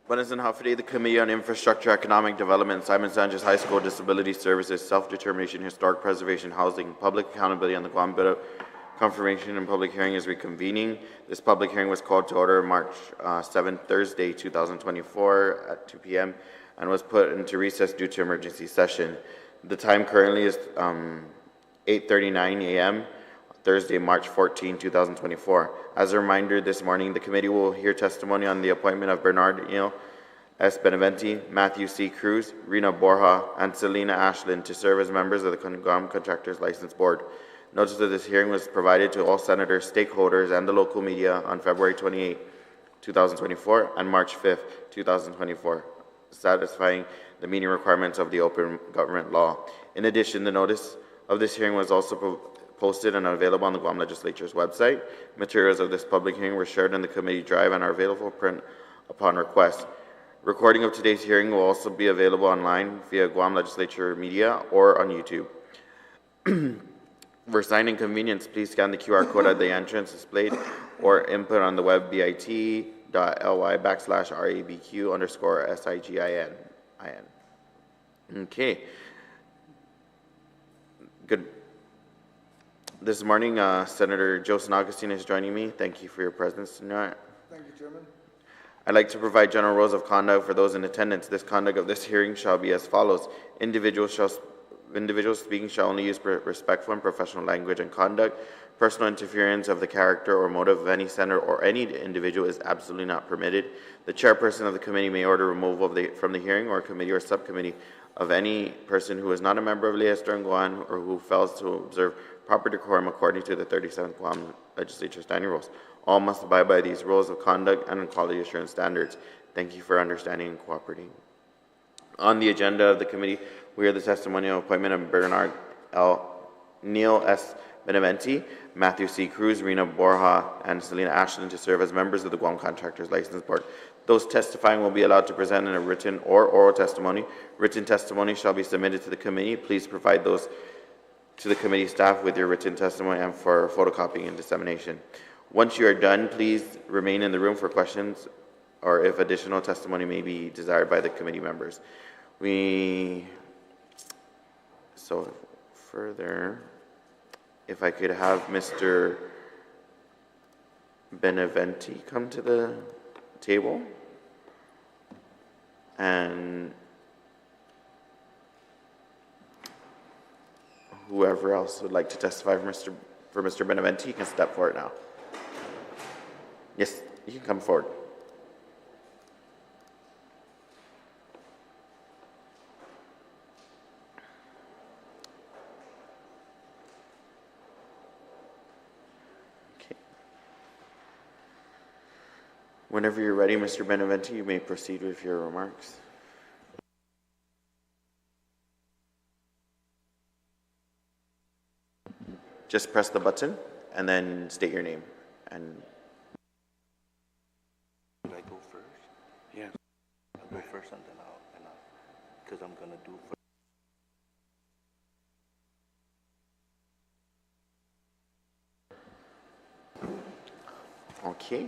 Buenas and Hafide, the Committee on Infrastructure, Economic Development, Simon Sanchez High School, Disability Services, Self-Determination, Historic Preservation, Housing, Public Accountability on the Guam Bill Confirmation and Public Hearing is reconvening. This public hearing was called to order March 7th, Thursday, 2024 at 2 p.m. and was put into recess due to emergency session. The time currently is 8:39 a.m. Thursday, March 14, 2024. As a reminder, this morning the committee will hear testimony on the appointment of Bernardino S. Bennenti, Matthew C. Cruz, Rina Borja, and Selena Ashlin to serve as members of the Guam Contractors License Board. Notice of this hearing was provided to all senators, stakeholders, and the local media on February 28, 2024 and March 5, 2024, satisfying the meeting requirements of the Open Government Law. In addition, the notice of this hearing was also posted and available on the Guam Legislature's website. Materials of this public hearing were shared in the committee drive and are available for print upon request. Recording of today's hearing will also be available online via Guam Legislature Media or on YouTube. For signing convenience, please scan the QR code at the entrance displayed or input on the web bit.ly/RABQ_SIGIN. Okay. Good. This morning, Senator Sen Augustine is joining me. Thank you for your presence tonight. Thank you, Chairman. I'd like to provide general rules of conduct for those in attendance. This conduct of this hearing shall be as follows. Individuals speaking shall only use respectful and professional language and conduct. Personal interference of the character or motive of any senator or any individual is absolutely not permitted. The chairperson of the committee may order removal from the hearing or committee or subcommittee of any person who is not a member of Leyes Guam or who fails to observe proper decorum according to the 37th Guam Legislature Standing Rules. All must abide by these rules of conduct and quality assurance standards. Thank you for understanding and cooperating. On the agenda of the committee, we hear the testimonial appointment of Neil S. Bennenti, Matthew C. Cruz, Rina Borja, and Selena Ashlin to serve as members of the Guam Contractors License Board. Those testifying will be allowed to present in a written or oral testimony. Written testimony shall be submitted to the committee. Please provide those to the committee staff with your written testimony and for photocopying and dissemination. Once you are done, please remain in the room for questions or if additional testimony may be desired by the committee members. So further, if I could have Mr. Bennenti come to the table and whoever else would like to testify for Mr. Bennenti can step forward now. Yes, you can come forward. Okay. Whenever you're ready, Mr. Bennenti, you may proceed with your remarks. Just press the button and then state your name. And should I go first? Yeah, I'll go first and then I'll because I'm gonna do first. Okay,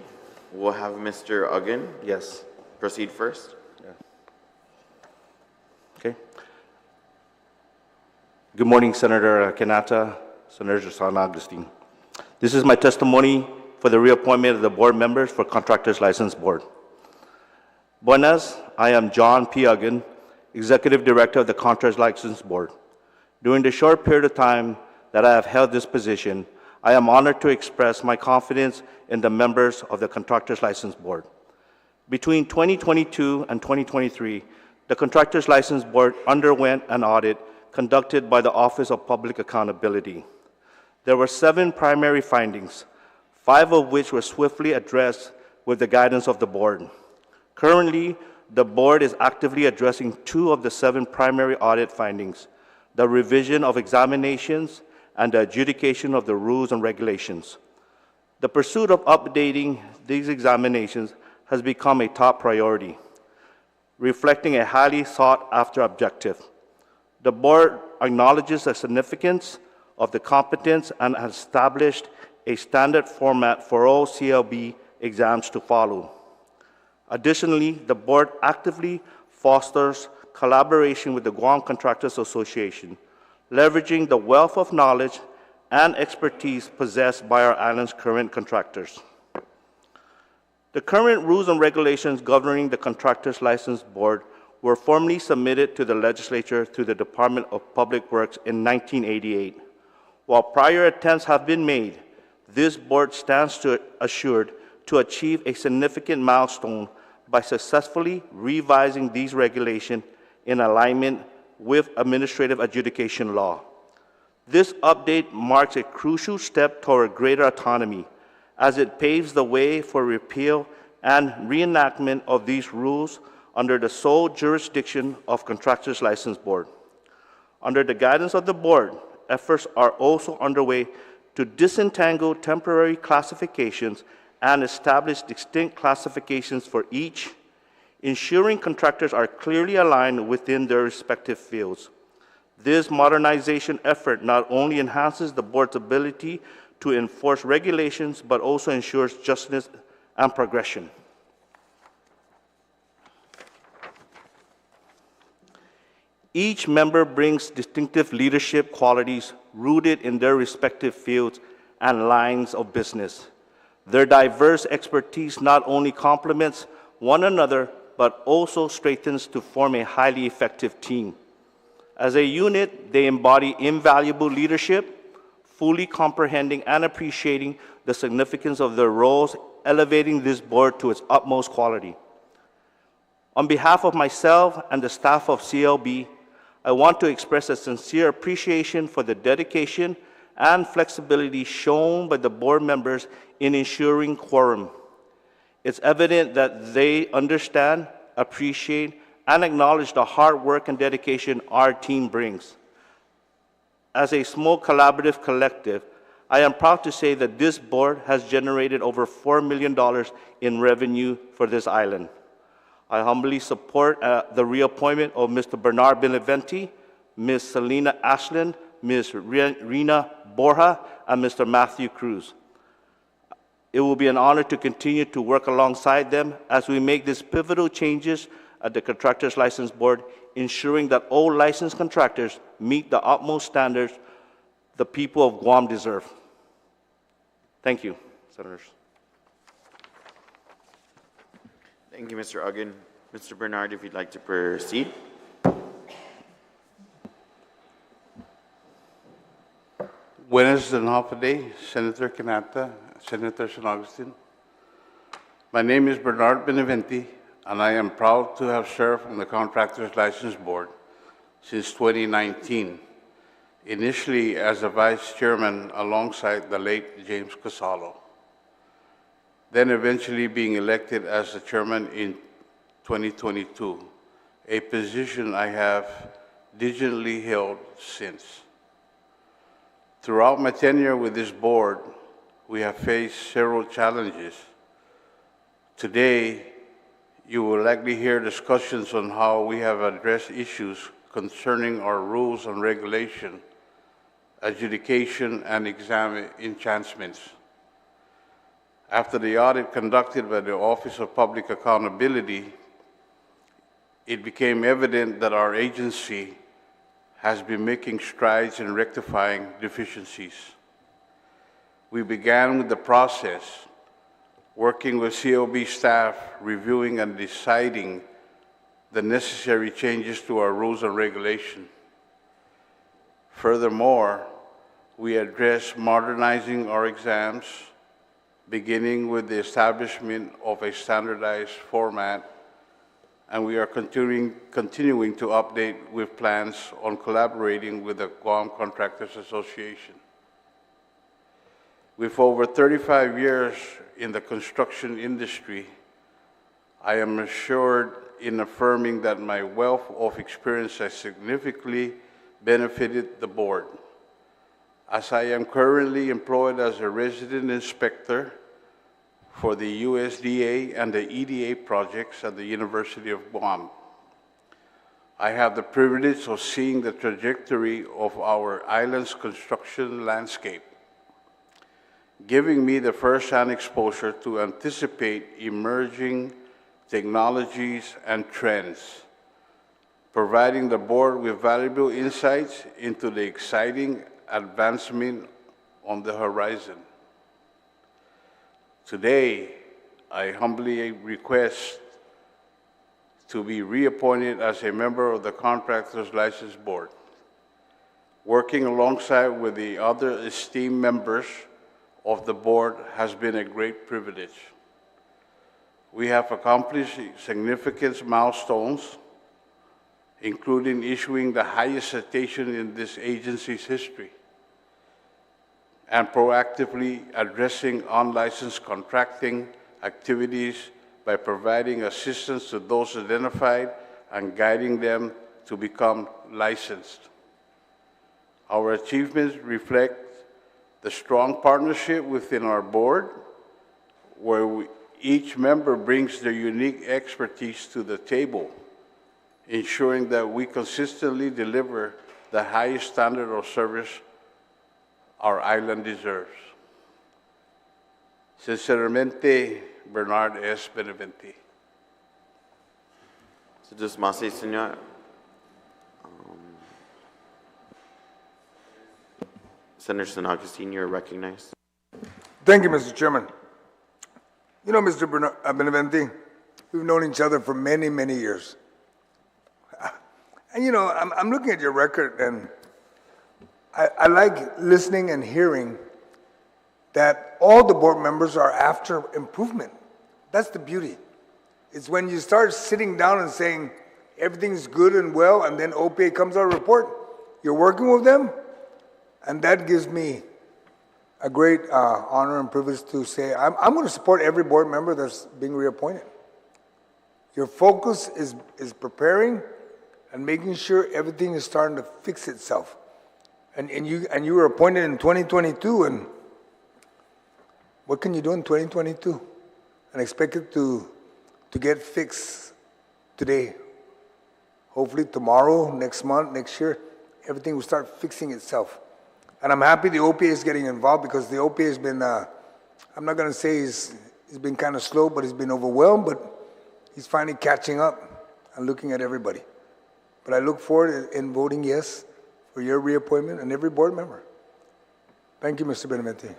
we'll have Mr. Aguon. Yes. Proceed first. Yeah. Okay. Good morning, Senator Quinata, Sen Susana Aguon. This is my testimony for the reappointment of the board members for Contractors License Board. Buenas, I am John P. Aguon, Executive Director of the Contractors License Board. During the short period of time that I have held this position, I am honored to express my confidence in the members of the Contractors License Board. Between 2022 and 2023, the Contractors License Board underwent an audit conducted by the Office of Public Accountability. There were 7 primary findings, 5 of which were swiftly addressed with the guidance of the board. Currently, the board is actively addressing 2 of the 7 primary audit findings, the revision of examinations and the adjudication of the rules and regulations. The pursuit of updating these examinations has become a top priority, reflecting a highly sought-after objective. The board acknowledges the significance of the competence and has established a standard format for all CLB exams to follow. Additionally, the board actively fosters collaboration with the Guam Contractors Association, leveraging the wealth of knowledge and expertise possessed by our island's current contractors. The current rules and regulations governing the Contractors License Board were formally submitted to the legislature through the Department of Public Works in 1988. While prior attempts have been made, this board stands assured to achieve a significant milestone by successfully revising these regulations in alignment with administrative adjudication law. This update marks a crucial step toward greater autonomy, as it paves the way for repeal and reenactment of these rules under the sole jurisdiction of Contractors License Board. Under the guidance of the board, efforts are also underway to disentangle temporary classifications and establish distinct classifications for each, ensuring contractors are clearly aligned within their respective fields. This modernization effort not only enhances the board's ability to enforce regulations, but also ensures justice and progression. Each member brings distinctive leadership qualities rooted in their respective fields and lines of business. Their diverse expertise not only complements one another, but also strengthens to form a highly effective team. As a unit, they embody invaluable leadership, fully comprehending and appreciating the significance of their roles, elevating this board to its utmost quality. On behalf of myself and the staff of CLB, I want to express a sincere appreciation for the dedication and flexibility shown by the board members in ensuring quorum. It's evident that they understand, appreciate, and acknowledge the hard work and dedication our team brings. As a small collaborative collective, I am proud to say that this board has generated over $4 million in revenue for this island. I humbly support the reappointment of Mr. Bernard Bennenti, Ms. Selena Ashlin, Ms. Rina Borja, and Mr. Matthew Cruz. It will be an honor to continue to work alongside them as we make these pivotal changes at the Contractors License Board, ensuring that all licensed contractors meet the utmost standards the people of Guam deserve. Thank you, Senators. Thank you, Mr. Aguon. Mr. Bernard, if you'd like to proceed. Buenas and half a day, Senator Quinata, Senator Sen Austin. My name is Bernard Bennenti, and I am proud to have served on the Contractors License Board since 2019, initially as a vice chairman alongside the late James Casalo, then eventually being elected as the chairman in 2022, a position I have diligently held since. Throughout my tenure with this board, we have faced several challenges. Today, you will likely hear discussions on how we have addressed issues concerning our rules and regulation, adjudication, and exam enhancements. After the audit conducted by the Office of Public Accountability, it became evident that our agency has been making strides in rectifying deficiencies. We began with the process, working with COB staff, reviewing and deciding the necessary changes to our rules and regulation. Furthermore, we addressed modernizing our exams, beginning with the establishment of a standardized format, and we are continuing to update with plans on collaborating with the Guam Contractors Association. With over 35 years in the construction industry, I am assured in affirming that my wealth of experience has significantly benefited the board, as I am currently employed as a resident inspector for the USDA and the EDA projects at the University of Guam. I have the privilege of seeing the trajectory of our island's construction landscape, giving me the first-hand exposure to anticipate emerging technologies, and trends, providing the board with valuable insights into the exciting advancement on the horizon. Today, I humbly request to be reappointed as a member of the Contractors License Board. Working alongside with the other esteemed members of the board has been a great privilege. We have accomplished significant milestones, including issuing the highest citation in this agency's history, and proactively addressing unlicensed contracting activities by providing assistance to those identified and guiding them to become licensed. Our achievements reflect the strong partnership within our board, where each member brings their unique expertise to the table, ensuring that we consistently deliver the highest standard of service our island deserves. Sinceramente, Bernard S. Bennenti. So just Masi, Senor. Senator San Agustin, you're recognized. Thank you, Mr. Chairman. You know, Mr. Bennenti, we've known each other for many, many years. And you know, I'm looking at your record, and I like listening and hearing that all the board members are after improvement. That's the beauty. It's when you start sitting down and saying everything's good and well, and then OPA comes out a report. You're working with them, and that gives me a great honor and privilege to say I'm going to support every board member that's being reappointed. Your focus is preparing and making sure everything is starting to fix itself. And you were appointed in 2022, and what can you do in 2022 and expect it to get fixed today? Hopefully tomorrow, next month, next year, everything will start fixing itself. And I'm happy the OPA is getting involved, because the OPA has been, I'm not going to say he's been kind of slow, but he's been overwhelmed, but he's finally catching up and looking at everybody. But I look forward in voting yes for your reappointment and every board member. Thank you, Mr. Bennenti,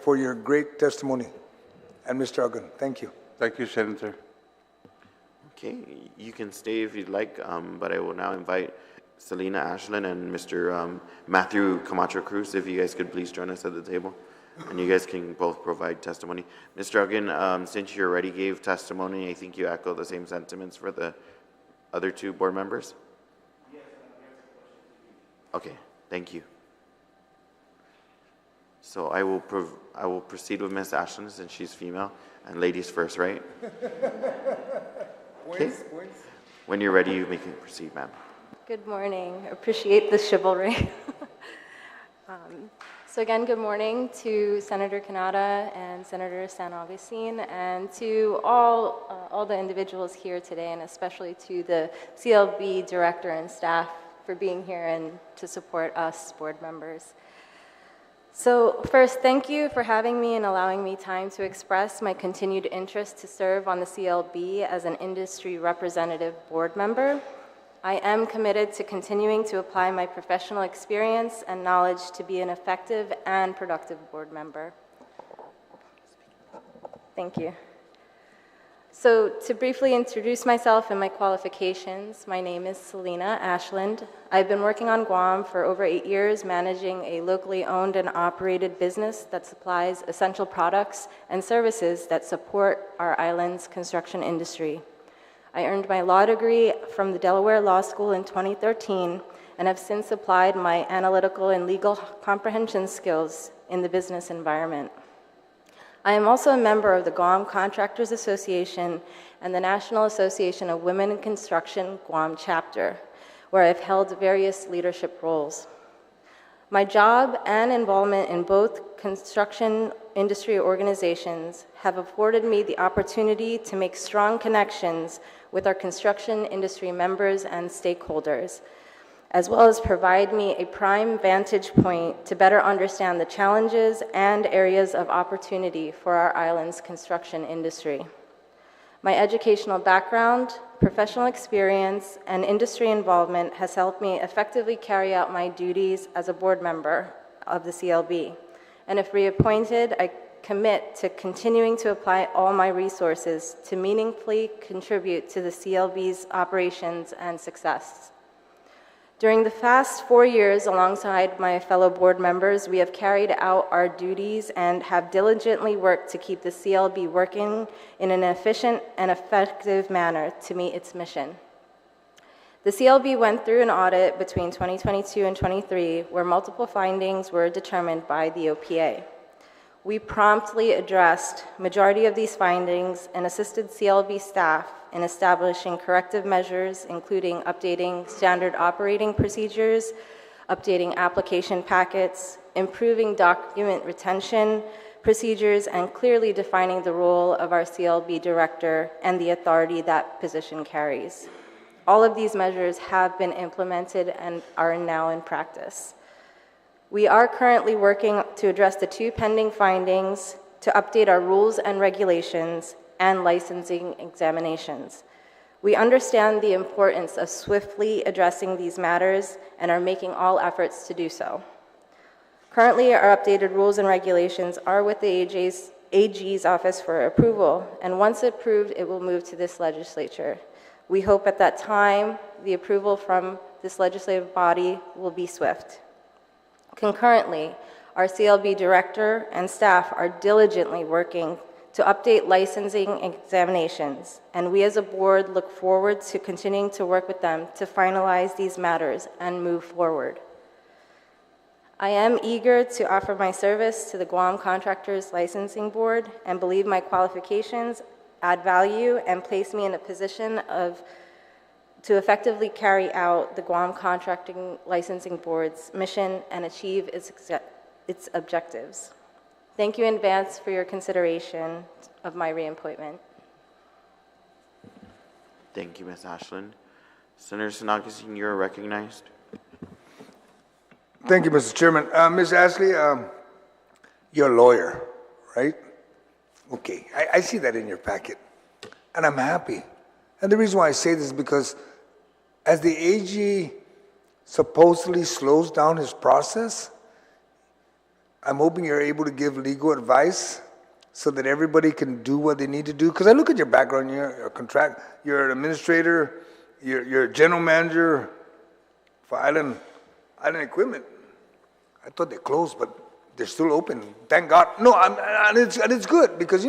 for your great testimony. And Mr. Aguon, thank you. Thank you, Senator. Okay, you can stay if you'd like, but I will now invite Selena Ashlin and Mr. Matthew Kamacho Cruz, if you guys could please join us at the table. And you guys can both provide testimony. Mr. Aguon, since you already gave testimony, I think you echo the same sentiments for the other two board members? Yes. Okay, thank you. So I will proceed with Ms. Ashlin, since she's female, and ladies first, right? Points. When you're ready, you may proceed, ma'am. Good morning. Appreciate the chivalry. So again, good morning to Senator Quinata and Senator Sen Augustine, and to all the individuals here today, and especially to the CLB director and staff for being here and to support us board members. So first, thank you for having me and allowing me time to express my continued interest to serve on the CLB as an industry representative board member. I am committed to continuing to apply my professional experience and knowledge to be an effective and productive board member. Thank you. So to briefly introduce myself and my qualifications, my name is Selena Ashlin. I've been working on Guam for over 8 years, managing a locally owned and operated business that supplies essential products and services that support our island's construction industry. I earned my law degree from the Delaware Law School in 2013 and have since applied my analytical and legal comprehension skills in the business environment. I am also a member of the Guam Contractors Association and the National Association of Women in Construction Guam chapter, where I've held various leadership roles. My job and involvement in both construction industry organizations have afforded me the opportunity to make strong connections with our construction industry members and stakeholders, as well as provide me a prime vantage point to better understand the challenges and areas of opportunity for our island's construction industry. My educational background, professional experience, and industry involvement has helped me effectively carry out my duties as a board member of the CLB. And if reappointed, I commit to continuing to apply all my resources to meaningfully contribute to the CLB's operations and success. During the past 4 years, alongside my fellow board members, we have carried out our duties and have diligently worked to keep the CLB working in an efficient and effective manner to meet its mission. The CLB went through an audit between 2022 and 23, where multiple findings were determined by the OPA. We promptly addressed majority of these findings and assisted CLB staff in establishing corrective measures, including updating standard operating procedures, updating application packets, improving document retention procedures, and clearly defining the role of our CLB director and the authority that position carries. All of these measures have been implemented and are now in practice. We are currently working to address the 2 pending findings, to update our rules and regulations, and licensing examinations. We understand the importance of swiftly addressing these matters and are making all efforts to do so. Currently, our updated rules and regulations are with the AG's office for approval, and once approved, it will move to this legislature. We hope at that time, the approval from this legislative body will be swift. Concurrently, our CLB director and staff are diligently working to update licensing examinations, and we as a board look forward to continuing to work with them to finalize these matters and move forward. I am eager to offer my service to the Guam Contractors Licensing Board and believe my qualifications add value and place me in a position to effectively carry out the Guam Contracting Licensing Board's mission and achieve its objectives. Thank you in advance for your consideration of my reappointment. Thank you, Ms. Ashlin. Senator Susana Aguon, you're recognized. Thank you, Mr. Chairman. Ms. Ashley, you're a lawyer, right? Okay, I see that in your packet, and I'm happy. And the reason why I say this is because as the AG supposedly slows down his process, I'm hoping you're able to give legal advice so that everybody can do what they need to do. Because I look at your background, you're an administrator, you're a general manager for Island Equipment. I thought they closed, but they're still open. Thank God. No, and it's good because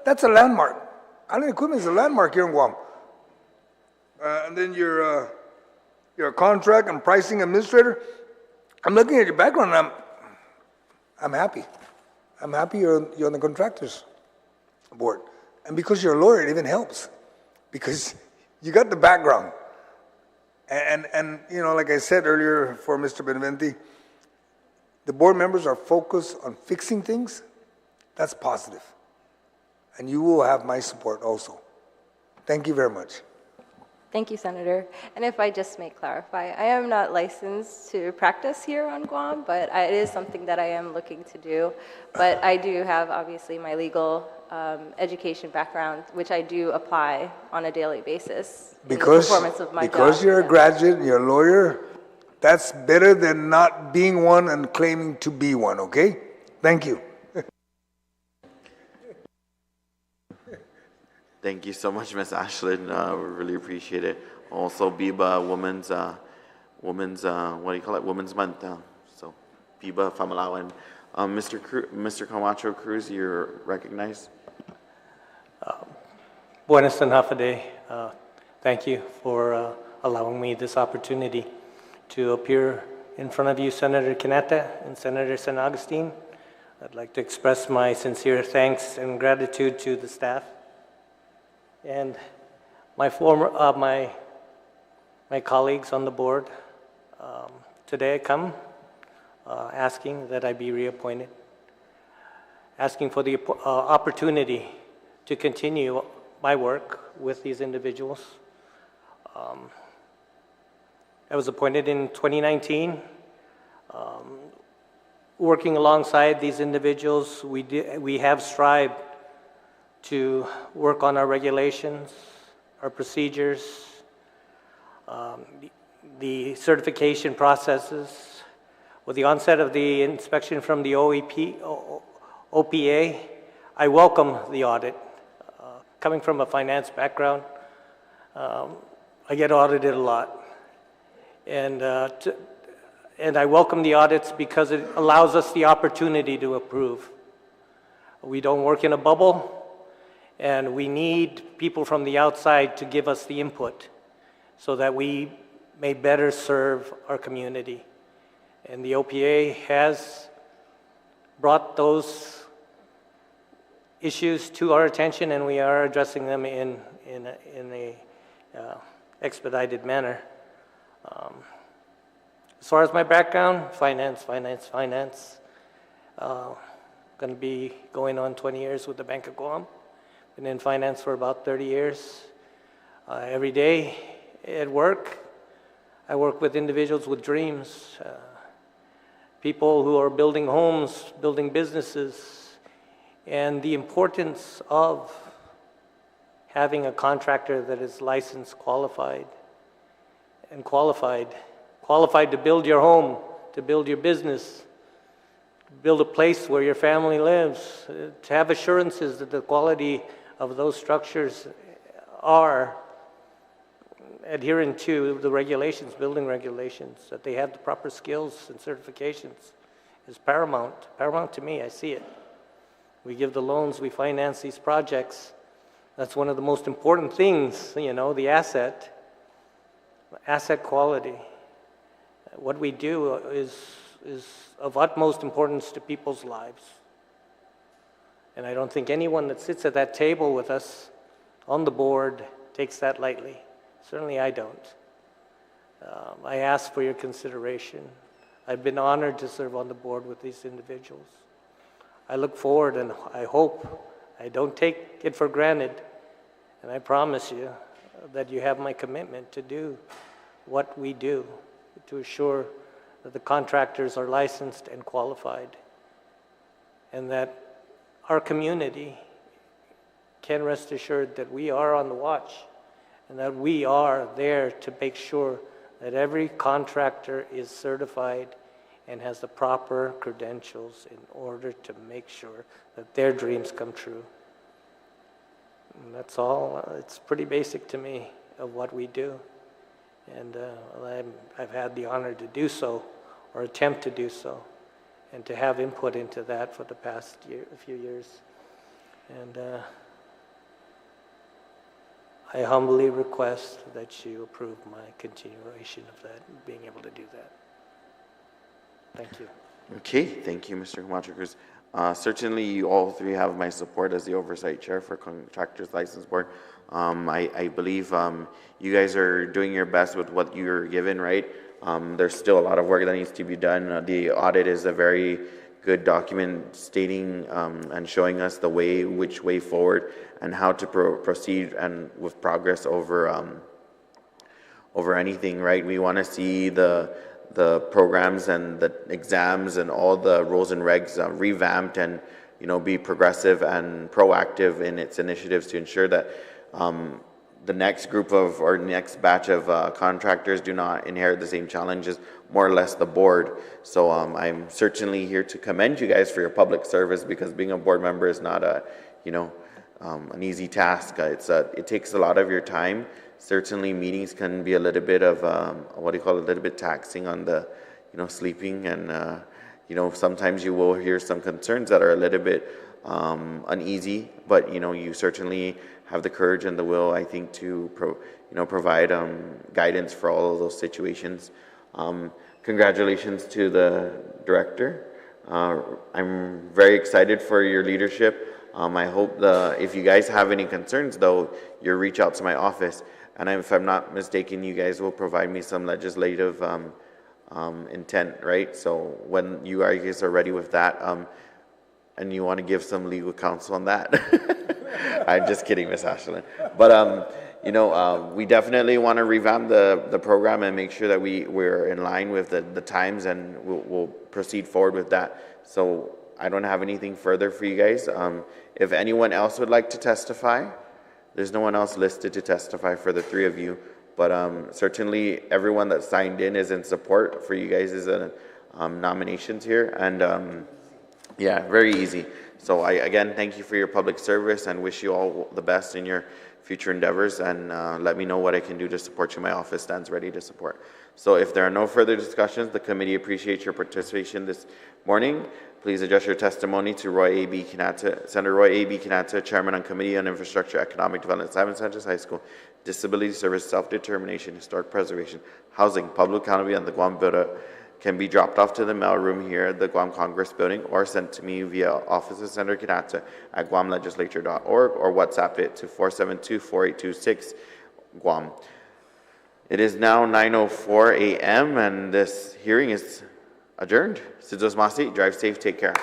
that's a landmark. Island Equipment is a landmark here in Guam. And then you're a contract and pricing administrator. I'm looking at your background and I'm happy. I'm happy you're on the contractors board. And because you're a lawyer, it even helps because you got the background. And like I said earlier for Mr. Bennenti, the board members are focused on fixing things. That's positive. And you will have my support also. Thank you very much. Thank you, Senator. And if I just may clarify, I am not licensed to practice here on Guam, but it is something that I am looking to do. But I do have, obviously, my legal education background, which I do apply on a daily basis in the performance of my job. Because you're a graduate and you're a lawyer, that's better than not being one and claiming to be one, okay? Thank you. Thank you so much, Ms. Ashlin. We really appreciate it. Also, BIBA, Women's Women's Month. So, BIBA, Famalawan. Mr. Kamacho Cruz, you're recognized. Buenas and half a day. Thank you for allowing me this opportunity to appear in front of you, Senator Quinata and Senator Sen Austin. I'd like to express my sincere thanks and gratitude to the staff and my colleagues on the board. Today I come asking that I be reappointed, asking for the opportunity to continue my work with these individuals. I was appointed in 2019. Working alongside these individuals, we have strived to work on our regulations, our procedures, the certification processes. With the onset of the inspection from the OPA, I welcome the audit. Coming from a finance background, I get audited a lot. And I welcome the audits because it allows us the opportunity to approve. We don't work in a bubble, and we need people from the outside to give us the input so that we may better serve our community. And the OPA has brought those issues to our attention, and we are addressing them in a expedited manner. As far as my background, finance. Going to be going on 20 years with the Bank of Guam. Been in finance for about 30 years. Every day at work, I work with individuals with dreams, people who are building homes, building businesses, and the importance of having a contractor that is licensed, qualified to build your home, to build your business, build a place where your family lives, to have assurances that the quality of those structures are adherent to the regulations, building regulations, that they have the proper skills and certifications is paramount. Paramount to me, I see it. We give the loans, we finance these projects. That's one of the most important things, the asset quality. What we do is of utmost importance to people's lives. And I don't think anyone that sits at that table with us on the board takes that lightly. Certainly I don't. I ask for your consideration. I've been honored to serve on the board with these individuals. I look forward and I hope, I don't take it for granted, and I promise you that you have my commitment to do what we do to assure that the contractors are licensed and qualified, and that our community can rest assured that we are on the watch and that we are there to make sure that every contractor is certified and has the proper credentials in order to make sure that their dreams come true. And that's all. It's pretty basic to me of what we do. And I've had the honor to do so, or attempt to do so, and to have input into that for the past few years. And I humbly request that you approve my continuation of that, being able to do that. Thank you. Okay, thank you, Mr. Kamacho Cruz. Certainly, you all three have my support as the Oversight Chair for Contractors License Board. I believe you guys are doing your best with what you're given, right? There's still a lot of work that needs to be done. The audit is a very good document stating and showing us the which way forward and how to proceed and with progress over anything, right? We want to see the programs and the exams and all the rules and regs revamped and be progressive and proactive in its initiatives to ensure that the next group of or next batch of contractors do not inherit the same challenges, more or less the board. So I'm certainly here to commend you guys for your public service, because being a board member is not an easy task. It takes a lot of your time. Certainly meetings can be a little bit of a little bit taxing on the sleeping, and sometimes you will hear some concerns that are a little bit uneasy, but you certainly have the courage and the will, I think, to provide guidance for all of those situations. Congratulations to the director. I'm very excited for your leadership. I hope if you guys have any concerns, though, you reach out to my office, and if I'm not mistaken, you guys will provide me some legislative intent, right? So when you guys are ready with that, and you want to give some legal counsel on that. I'm just kidding, Ms. Ashlin. But, we definitely want to revamp the program and make sure that we're in line with the times, and we'll proceed forward with that. So I don't have anything further for you guys. If anyone else would like to testify, there's no one else listed to testify for the three of you, but certainly everyone that signed in is in support for you guys' nominations here, and yeah, very easy. So I, again, thank you for your public service and wish you all the best in your future endeavors, and let me know what I can do to support you. My office stands ready to support. So if there are no further discussions, the committee appreciates your participation this morning. Please address your testimony to Roy A.B. Quinata, Senator Roy A.B. Quinata, Chairman on Committee on Infrastructure, Economic Development, Simon Sanchez High School, Disability Service, Self-Determination, Historic Preservation, Housing, Public Accountability, and the Guam Bureau can be dropped off to the mail room here at the Guam Congress Building or sent to me via Office of Senator Quinata at guamlegislature.org or WhatsApp it to 472-4826 Guam. It is now 9:04 a.m. and this hearing is adjourned. Sidos Masi, drive safe, take care.